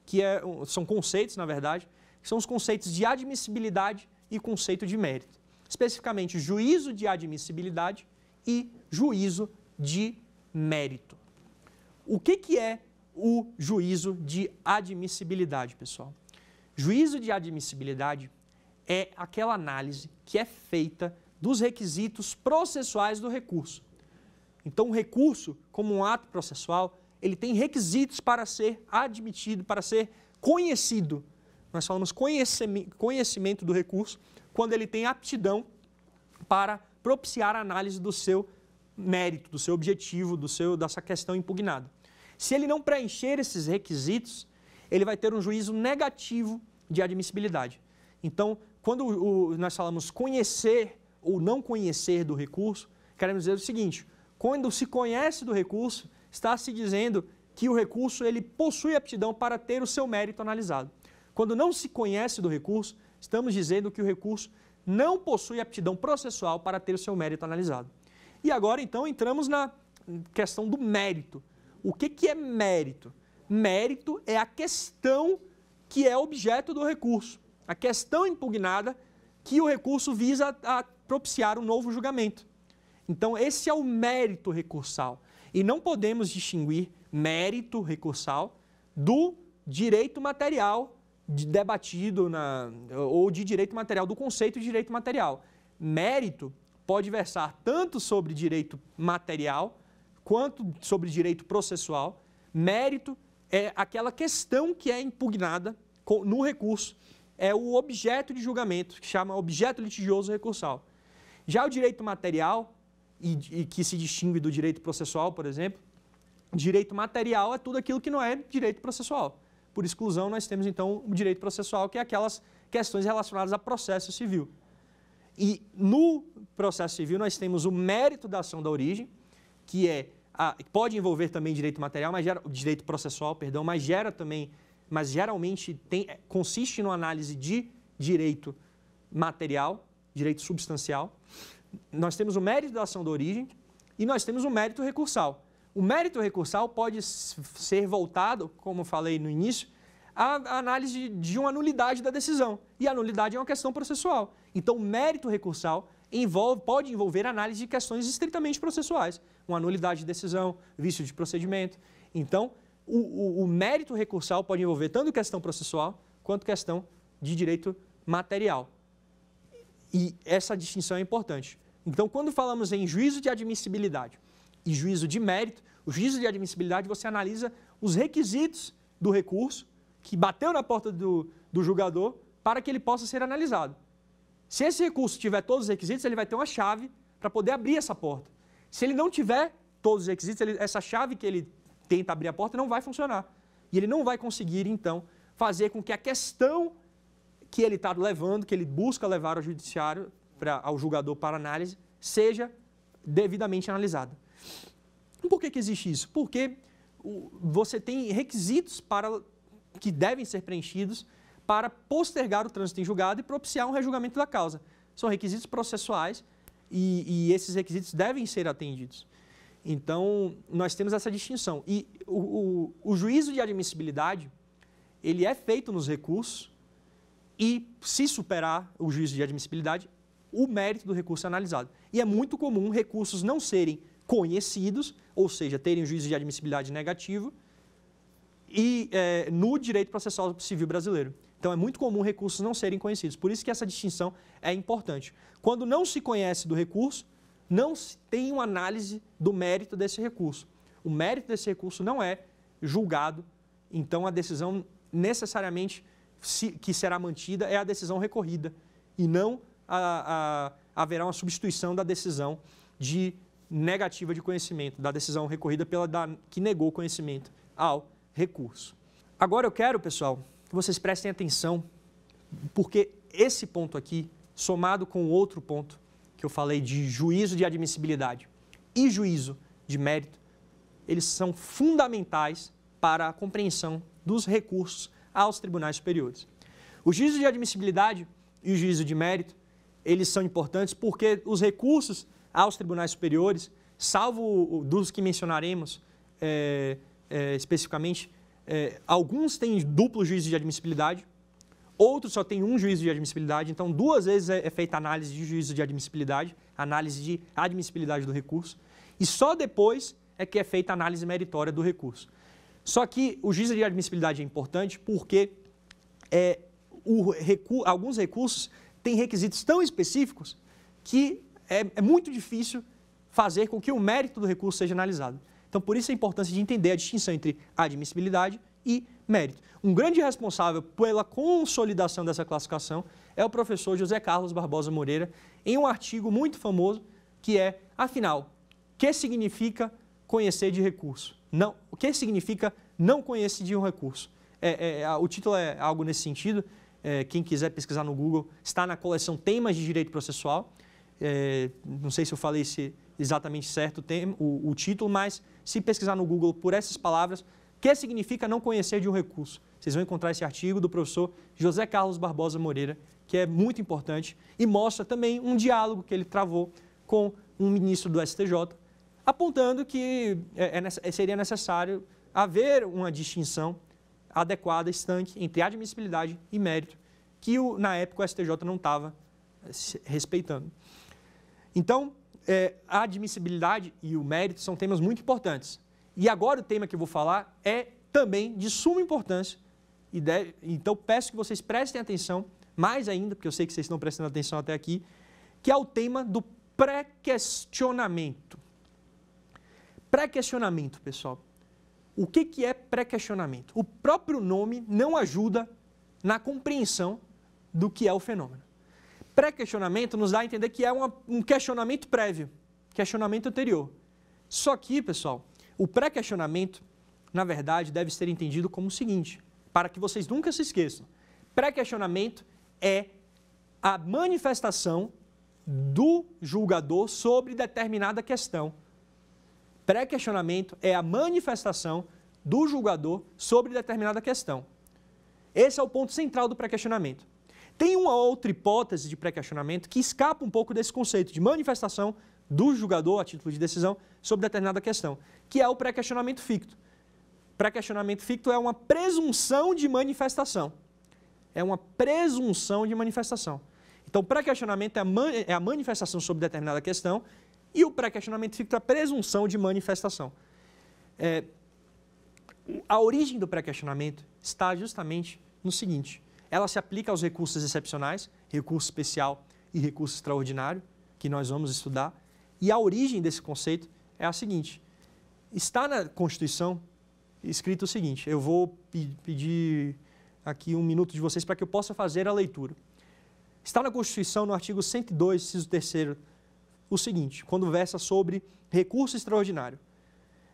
que são conceitos, na verdade, que são os conceitos de admissibilidade e conceito de mérito. Especificamente, juízo de admissibilidade e juízo de mérito. O que é o juízo de admissibilidade, pessoal? Juízo de admissibilidade é aquela análise que é feita dos requisitos processuais do recurso. Então, o recurso, como um ato processual, ele tem requisitos para ser admitido, para ser conhecido. Nós falamos conhecimento do recurso, quando ele tem aptidão para propiciar a análise do seu mérito, do seu objetivo, dessa questão impugnada. Se ele não preencher esses requisitos, ele vai ter um juízo negativo de admissibilidade. Então, quando nós falamos conhecer ou não conhecer do recurso, queremos dizer o seguinte: quando se conhece do recurso, está se dizendo que o recurso ele possui aptidão para ter o seu mérito analisado. Quando não se conhece do recurso, estamos dizendo que o recurso não possui aptidão processual para ter o seu mérito analisado. E agora, então, entramos na questão do mérito. O que é mérito? Mérito é a questão que é objeto do recurso, a questão impugnada que o recurso visa a propiciar um novo julgamento. Então, esse é o mérito recursal. E não podemos distinguir mérito recursal do direito material debatido ou de direito material, do conceito de direito material. Mérito pode versar tanto sobre direito material quanto sobre direito processual. Mérito é aquela questão que é impugnada no recurso, é o objeto de julgamento, que chama objeto litigioso recursal. Já o direito material, e que se distingue do direito processual, por exemplo, direito material é tudo aquilo que não é direito processual. Por exclusão, nós temos, então, o direito processual, que é aquelas questões relacionadas a processo civil. E no processo civil, nós temos o mérito da ação da origem, que pode envolver também direito material, direito processual, perdão, mas geralmente consiste numa análise de direito material, direito substancial. Nós temos o mérito da ação da origem e nós temos o mérito recursal. O mérito recursal pode ser voltado, como eu falei no início, à análise de uma nulidade da decisão. E a nulidade é uma questão processual. Então, o mérito recursal pode envolver análise de questões estritamente processuais. Uma nulidade de decisão, vício de procedimento. Então, o mérito recursal pode envolver tanto questão processual quanto questão de direito material. E essa distinção é importante. Então, quando falamos em juízo de admissibilidade e juízo de mérito, o juízo de admissibilidade você analisa os requisitos do recurso que bateu na porta do julgador para que ele possa ser analisado. Se esse recurso tiver todos os requisitos, ele vai ter uma chave para poder abrir essa porta. Se ele não tiver todos os requisitos, essa chave que ele tenta abrir a porta não vai funcionar. E ele não vai conseguir, então, fazer com que a questão que ele está levando, que ele busca levar ao judiciário, ao julgador para análise, seja devidamente analisada. Por que existe isso? Porque você tem requisitos que devem ser preenchidos para postergar o trânsito em julgado e propiciar um rejulgamento da causa. São requisitos processuais e esses requisitos devem ser atendidos. Então, nós temos essa distinção. E o juízo de admissibilidade, ele é feito nos recursos e, se superar o juízo de admissibilidade, o mérito do recurso é analisado. E é muito comum recursos não serem conhecidos, ou seja, terem juízo de admissibilidade negativo, no direito processual civil brasileiro. Então, é muito comum recursos não serem conhecidos. Por isso que essa distinção é importante. Quando não se conhece do recurso, não se tem uma análise do mérito desse recurso. O mérito desse recurso não é julgado, então a decisão necessariamente que será mantida é a decisão recorrida e não haverá uma substituição da decisão negativa de conhecimento, da decisão recorrida que negou o conhecimento ao recurso. Agora eu quero, pessoal, que vocês prestem atenção, porque esse ponto aqui, somado com o outro ponto que eu falei de juízo de admissibilidade e juízo de mérito, eles são fundamentais para a compreensão dos recursos aos tribunais superiores. O juízo de admissibilidade e o juízo de mérito, eles são importantes porque os recursos aos tribunais superiores, salvo dos que mencionaremos especificamente, alguns têm duplo juízo de admissibilidade, outros só têm um juízo de admissibilidade, então 2 vezes é feita análise de juízo de admissibilidade, análise de admissibilidade do recurso, e só depois é que é feita a análise meritória do recurso. Só que o juízo de admissibilidade é importante porque alguns recursos têm requisitos tão específicos que é muito difícil fazer com que o mérito do recurso seja analisado. Então, por isso a importância de entender a distinção entre admissibilidade e mérito. Um grande responsável pela consolidação dessa classificação é o professor José Carlos Barbosa Moreira, em um artigo muito famoso que é, afinal, o que significa conhecer de recurso? Não, o que significa não conhecer de um recurso? O título é algo nesse sentido, quem quiser pesquisar no Google, está na coleção Temas de Direito Processual. Não sei se eu falei exatamente certo o título, mas se pesquisar no Google por essas palavras, o que significa não conhecer de um recurso? Vocês vão encontrar esse artigo do professor José Carlos Barbosa Moreira, que é muito importante e mostra também um diálogo que ele travou com um ministro do STJ, apontando que seria necessário haver uma distinção adequada, estanque, entre admissibilidade e mérito, que na época o STJ não estava respeitando. Então, a admissibilidade e o mérito são temas muito importantes. E agora o tema que eu vou falar é também de suma importância. Então, peço que vocês prestem atenção, mais ainda, porque eu sei que vocês estão prestando atenção até aqui, que é o tema do pré-questionamento. Pré-questionamento, pessoal. O que é pré-questionamento? O próprio nome não ajuda na compreensão do que é o fenômeno. Pré-questionamento nos dá a entender que é um questionamento prévio, questionamento anterior. Só que, pessoal, o pré-questionamento, na verdade, deve ser entendido como o seguinte, para que vocês nunca se esqueçam. Pré-questionamento é a manifestação do julgador sobre determinada questão. Pré-questionamento é a manifestação do julgador sobre determinada questão. Esse é o ponto central do pré-questionamento. Tem uma outra hipótese de pré-questionamento que escapa um pouco desse conceito de manifestação do julgador a título de decisão sobre determinada questão, que é o pré-questionamento ficto. Pré-questionamento ficto é uma presunção de manifestação. É uma presunção de manifestação. Então, o pré-questionamento é a manifestação sobre determinada questão e o pré-questionamento ficto é a presunção de manifestação. A origem do pré-questionamento está justamente no seguinte. ela se aplica aos recursos excepcionais, recurso especial e recurso extraordinário, que nós vamos estudar. E a origem desse conceito é a seguinte: está na Constituição escrito o seguinte, eu vou pedir aqui um minuto de vocês para que eu possa fazer a leitura. Está na Constituição, no artigo 102, inciso 3º, o seguinte, quando versa sobre recurso extraordinário.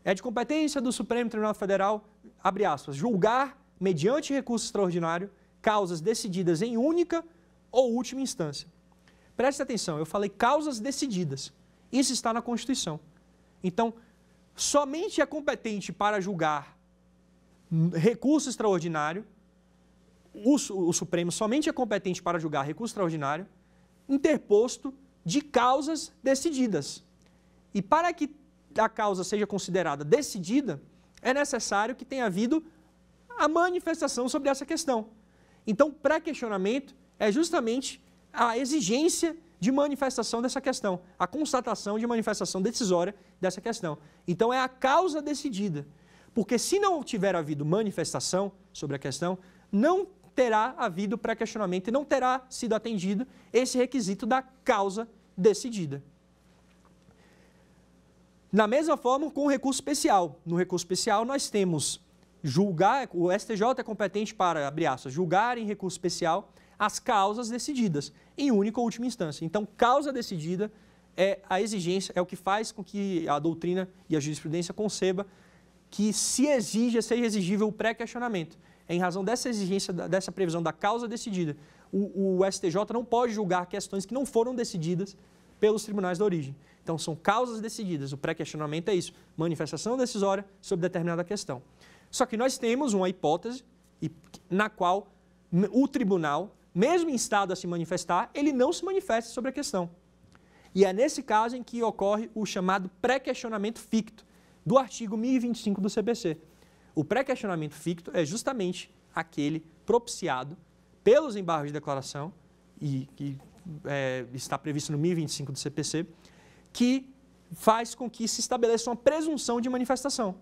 É de competência do Supremo Tribunal Federal, abre aspas, julgar, mediante recurso extraordinário, causas decididas em única ou última instância. Preste atenção, eu falei causas decididas. Isso está na Constituição. Então, somente é competente para julgar recurso extraordinário, o Supremo somente é competente para julgar recurso extraordinário interposto de causas decididas. E para que a causa seja considerada decidida, é necessário que tenha havido a manifestação sobre essa questão. Então, pré-questionamento é justamente a exigência de manifestação dessa questão, a constatação de manifestação decisória dessa questão. Então, é a causa decidida. Porque se não tiver havido manifestação sobre a questão, não terá havido pré-questionamento e não terá sido atendido esse requisito da causa decidida. Da mesma forma, com o recurso especial. No recurso especial, nós temos julgar, o STJ é competente para, abre aspas, julgar em recurso especial as causas decididas, em única ou última instância. Então, causa decidida é a exigência, é o que faz com que a doutrina e a jurisprudência conceba que se exija, seja exigível o pré-questionamento. Em razão dessa exigência, dessa previsão da causa decidida, o STJ não pode julgar questões que não foram decididas pelos tribunais da origem. Então, são causas decididas. O pré-questionamento é isso, manifestação decisória sobre determinada questão. Só que nós temos uma hipótese na qual o tribunal, mesmo em estado a se manifestar, ele não se manifesta sobre a questão. E é nesse caso em que ocorre o chamado pré-questionamento ficto, do artigo 1025 do CPC. O pré-questionamento ficto é justamente aquele propiciado pelos embargos de declaração, e que está previsto no 1025 do CPC, que faz com que se estabeleça uma presunção de manifestação.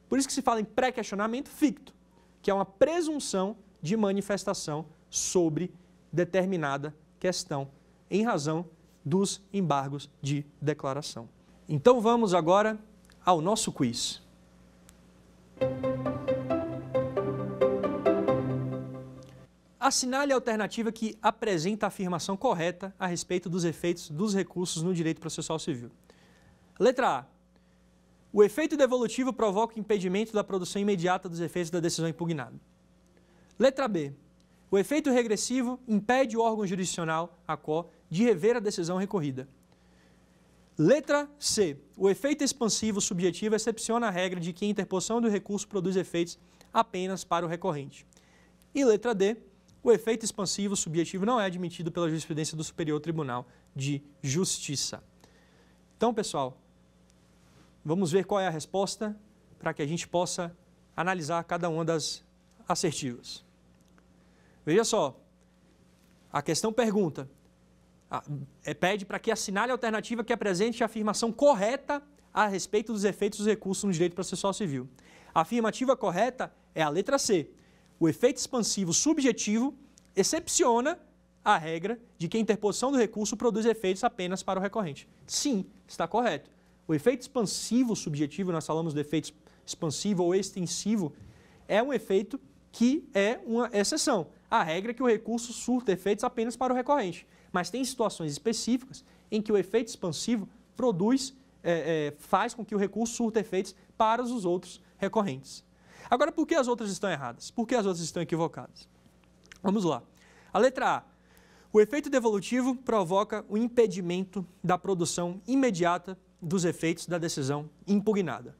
Por isso que se fala em pré-questionamento ficto, que é uma presunção de manifestação sobre determinada questão, em razão dos embargos de declaração. Então vamos agora ao nosso quiz. Assinale a alternativa que apresenta a afirmação correta a respeito dos efeitos dos recursos no direito processual civil. Letra A. O efeito devolutivo provoca o impedimento da produção imediata dos efeitos da decisão impugnada. Letra B. O efeito regressivo impede o órgão jurisdicional, a qual, de rever a decisão recorrida. Letra C. O efeito expansivo subjetivo excepciona a regra de que a interposição do recurso produz efeitos apenas para o recorrente. E letra D. O efeito expansivo subjetivo não é admitido pela jurisprudência do Superior Tribunal de Justiça. Então, pessoal, vamos ver qual é a resposta para que a gente possa analisar cada uma das assertivas. Veja só, a questão pergunta, pede para que assinale a alternativa que apresente a afirmação correta a respeito dos efeitos dos recursos no direito processual civil. A afirmativa correta é a letra C. O efeito expansivo subjetivo excepciona a regra de que a interposição do recurso produz efeitos apenas para o recorrente. Sim, está correto. O efeito expansivo subjetivo, nós falamos do efeito expansivo ou extensivo, é um efeito que é uma exceção. A regra é que o recurso surta efeitos apenas para o recorrente. Mas tem situações específicas em que o efeito expansivo faz com que o recurso surta efeitos para os outros recorrentes. Agora, por que as outras estão erradas? Por que as outras estão equivocadas? Vamos lá. A letra A. O efeito devolutivo provoca o impedimento da produção imediata dos efeitos da decisão impugnada.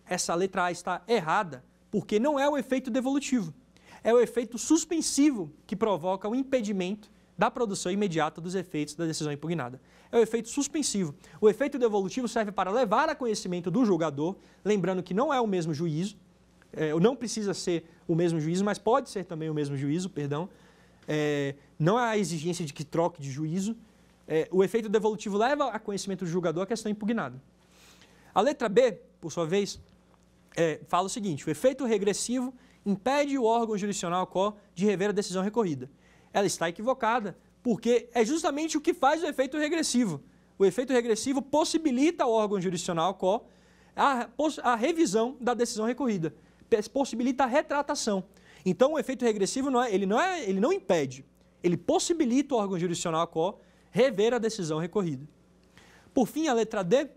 Essa letra A está errada porque não é o efeito devolutivo. É o efeito suspensivo que provoca o impedimento da produção imediata dos efeitos da decisão impugnada. É o efeito suspensivo. O efeito devolutivo serve para levar a conhecimento do julgador, lembrando que não é o mesmo juízo, não precisa ser o mesmo juízo, mas pode ser também o mesmo juízo, perdão. Não há a exigência de que troque de juízo. O efeito devolutivo leva a conhecimento do julgador a questão impugnada. A letra B, por sua vez, fala o seguinte: o efeito regressivo impede o órgão jurisdicional quo de rever a decisão recorrida. Ela está equivocada, porque é justamente o que faz o efeito regressivo. O efeito regressivo possibilita ao órgão jurisdicional quo a revisão da decisão recorrida, possibilita a retratação. Então, o efeito regressivo ele não impede, ele possibilita o órgão jurisdicional quo rever a decisão recorrida. Por fim, a letra D,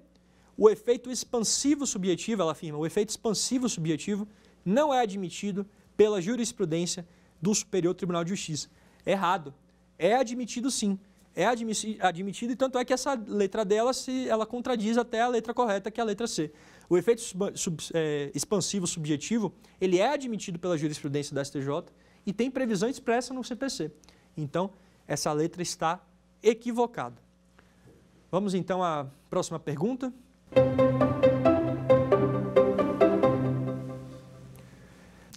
o efeito expansivo subjetivo, ela afirma, o efeito expansivo subjetivo não é admitido pela jurisprudência do Superior Tribunal de Justiça. Errado. É admitido sim. É admitido, e tanto é que essa letra D ela contradiz até a letra correta, que é a letra C. O efeito expansivo subjetivo, ele é admitido pela jurisprudência da STJ e tem previsão expressa no CPC. Então, essa letra está equivocada. Vamos então à próxima pergunta.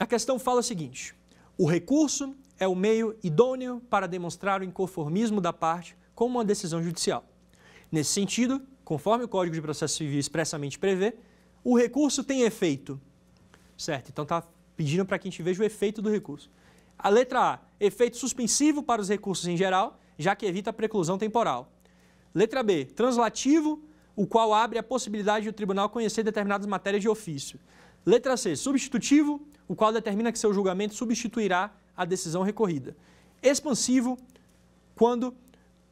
A questão fala o seguinte: o recurso é o meio idôneo para demonstrar o inconformismo da parte com uma decisão judicial. Nesse sentido, conforme o Código de Processo Civil expressamente prevê, o recurso tem efeito. Certo? Então está pedindo para que a gente veja o efeito do recurso. A letra A, efeito suspensivo para os recursos em geral, já que evita a preclusão temporal. Letra B, translativo, o qual abre a possibilidade do tribunal conhecer determinadas matérias de ofício. Letra C, substitutivo, o qual determina que seu julgamento substituirá a decisão recorrida. Expansivo, quando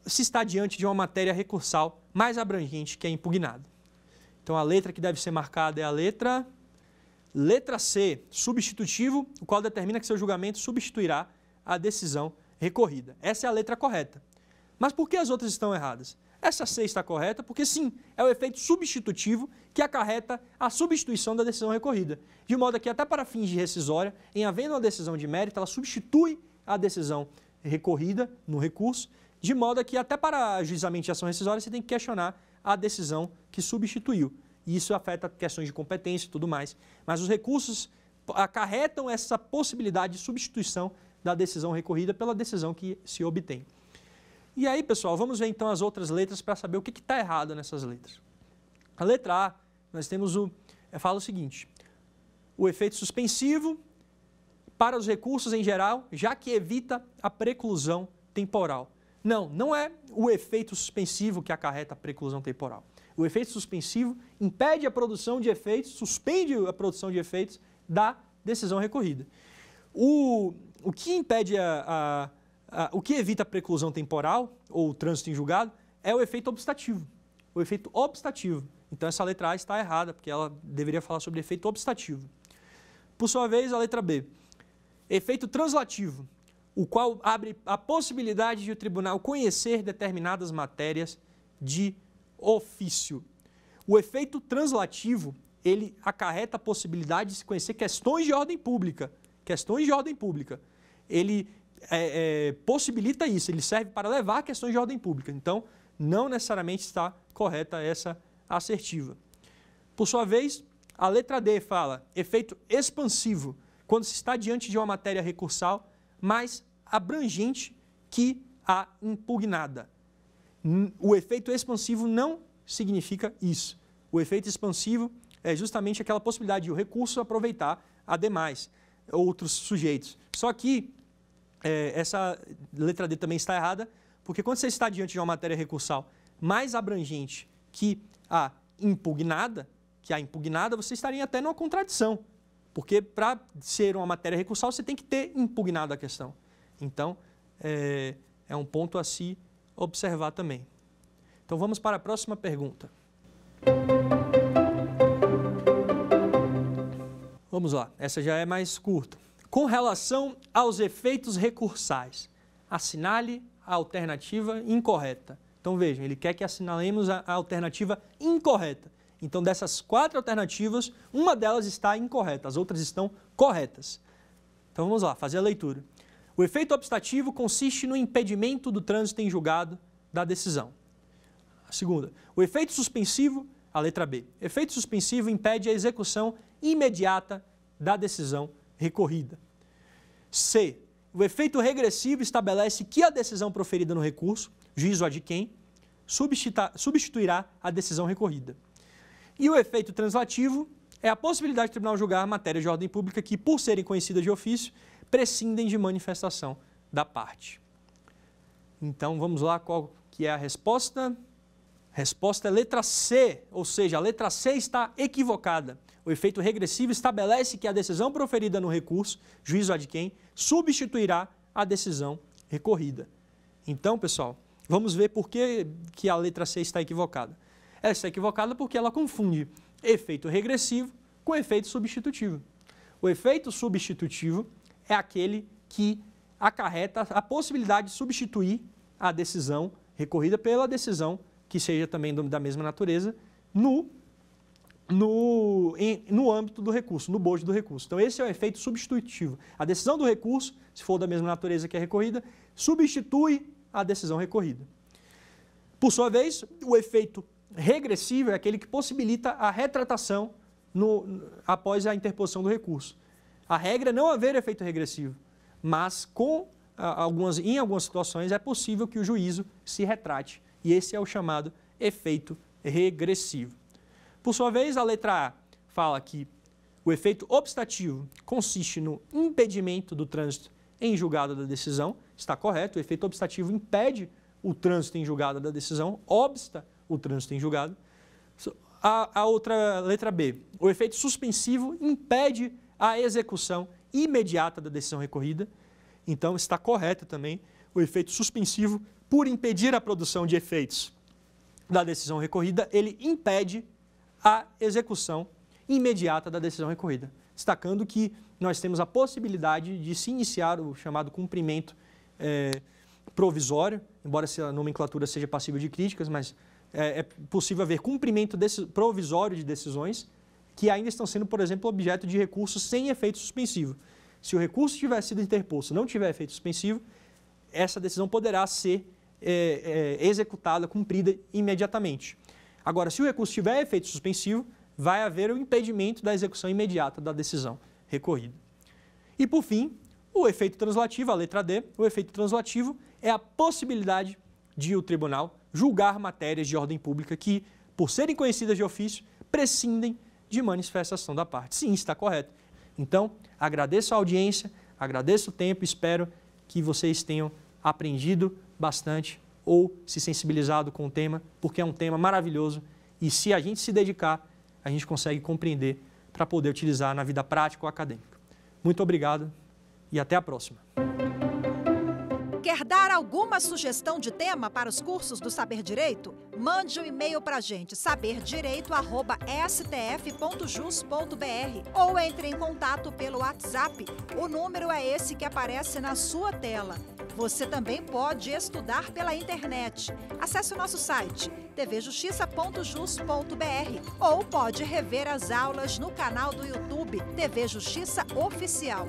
se está diante de uma matéria recursal mais abrangente que é impugnada. Então, a letra que deve ser marcada é a letra C, substitutivo, o qual determina que seu julgamento substituirá a decisão recorrida. Essa é a letra correta. Mas por que as outras estão erradas? Essa C está correta porque, sim, é o efeito substitutivo que acarreta a substituição da decisão recorrida. De modo que, até para fins de rescisória, em havendo uma decisão de mérito, ela substitui a decisão recorrida no recurso, de modo que, até para ajuizamento de ação rescisória, você tem que questionar a decisão que substituiu. E isso afeta questões de competência e tudo mais. Mas os recursos acarretam essa possibilidade de substituição da decisão recorrida pela decisão que se obtém. E aí, pessoal, vamos ver então as outras letras para saber o que está errado nessas letras. A letra A, nós temos fala o seguinte: o efeito suspensivo para os recursos em geral, já que evita a preclusão temporal. Não é o efeito suspensivo que acarreta a preclusão temporal. O efeito suspensivo impede a produção de efeitos, suspende a produção de efeitos da decisão recorrida. O que impede o que evita a preclusão temporal, ou o trânsito em julgado, é o efeito obstativo. O efeito obstativo. Então, essa letra A está errada, porque ela deveria falar sobre efeito obstativo. Por sua vez, a letra B. Efeito translativo, o qual abre a possibilidade de o tribunal conhecer determinadas matérias de ofício. O efeito translativo, ele acarreta a possibilidade de se conhecer questões de ordem pública. Questões de ordem pública. Ele possibilita isso, ele serve para levar questões de ordem pública. Então, não necessariamente está correta essa assertiva. Por sua vez, a letra D fala efeito expansivo, quando se está diante de uma matéria recursal mais abrangente que a impugnada. O efeito expansivo não significa isso. O efeito expansivo é justamente aquela possibilidade de o recurso aproveitar ademais outros sujeitos. Só que essa letra D também está errada, porque quando você está diante de uma matéria recursal mais abrangente que a impugnada, você estaria até numa contradição, porque para ser uma matéria recursal você tem que ter impugnado a questão. Então, é um ponto a se observar também. Então, vamos para a próxima pergunta. Vamos lá, essa já é mais curta. Com relação aos efeitos recursais, assinale a alternativa incorreta. Então, vejam, ele quer que assinalemos a alternativa incorreta. Então, dessas 4 alternativas, uma delas está incorreta, as outras estão corretas. Então, vamos lá, fazer a leitura. O efeito obstativo consiste no impedimento do trânsito em julgado da decisão. A segunda, o efeito suspensivo, a letra B. Efeito suspensivo impede a execução imediata da decisão recorrida. C. O efeito regressivo estabelece que a decisão proferida no recurso, juízo ad quem, substituirá a decisão recorrida. E o efeito translativo é a possibilidade do tribunal julgar matérias de ordem pública que, por serem conhecidas de ofício, prescindem de manifestação da parte. Então, vamos lá, qual que é a resposta? A resposta é letra C, ou seja, a letra C está equivocada. O efeito regressivo estabelece que a decisão proferida no recurso, juízo ad quem, substituirá a decisão recorrida. Então, pessoal, vamos ver por que a letra C está equivocada. Ela está equivocada porque ela confunde efeito regressivo com efeito substitutivo. O efeito substitutivo é aquele que acarreta a possibilidade de substituir a decisão recorrida pela decisão que seja também da mesma natureza no âmbito do recurso, no bojo do recurso. Então, esse é o efeito substitutivo. A decisão do recurso, se for da mesma natureza que a recorrida, substitui a decisão recorrida. Por sua vez, o efeito regressivo é aquele que possibilita a retratação após a interposição do recurso. A regra é não haver efeito regressivo, mas em algumas situações é possível que o juízo se retrate, e esse é o chamado efeito regressivo. Por sua vez, a letra A fala que o efeito obstativo consiste no impedimento do trânsito em julgado da decisão. Está correto, o efeito obstativo impede o trânsito em julgado da decisão, obsta o trânsito em julgado. A outra letra B, o efeito suspensivo impede a execução imediata da decisão recorrida. Então, está correto também o efeito suspensivo, por impedir a produção de efeitos da decisão recorrida, ele impede a execução imediata da decisão recorrida, destacando que nós temos a possibilidade de se iniciar o chamado cumprimento provisório, embora essa nomenclatura seja passível de críticas, mas é possível haver cumprimento provisório de decisões que ainda estão sendo, por exemplo, objeto de recurso sem efeito suspensivo. Se o recurso tiver sido interposto e não tiver efeito suspensivo, essa decisão poderá ser executada, cumprida imediatamente. Agora, se o recurso tiver efeito suspensivo, vai haver o impedimento da execução imediata da decisão recorrida. E, por fim, o efeito translativo, a letra D, o efeito translativo é a possibilidade de o tribunal julgar matérias de ordem pública que, por serem conhecidas de ofício, prescindem de manifestação da parte. Sim, está correto. Então, agradeço a audiência, agradeço o tempo, espero que vocês tenham aprendido bastante ou se sensibilizado com o tema, porque é um tema maravilhoso e se a gente se dedicar, a gente consegue compreender para poder utilizar na vida prática ou acadêmica. Muito obrigado e até a próxima. Quer dar alguma sugestão de tema para os cursos do Saber Direito? Mande um e-mail para a gente, saberdireito@stf.jus.br ou entre em contato pelo WhatsApp. O número é esse que aparece na sua tela. Você também pode estudar pela internet. Acesse o nosso site tvjustiça.jus.br ou pode rever as aulas no canal do YouTube TV Justiça Oficial.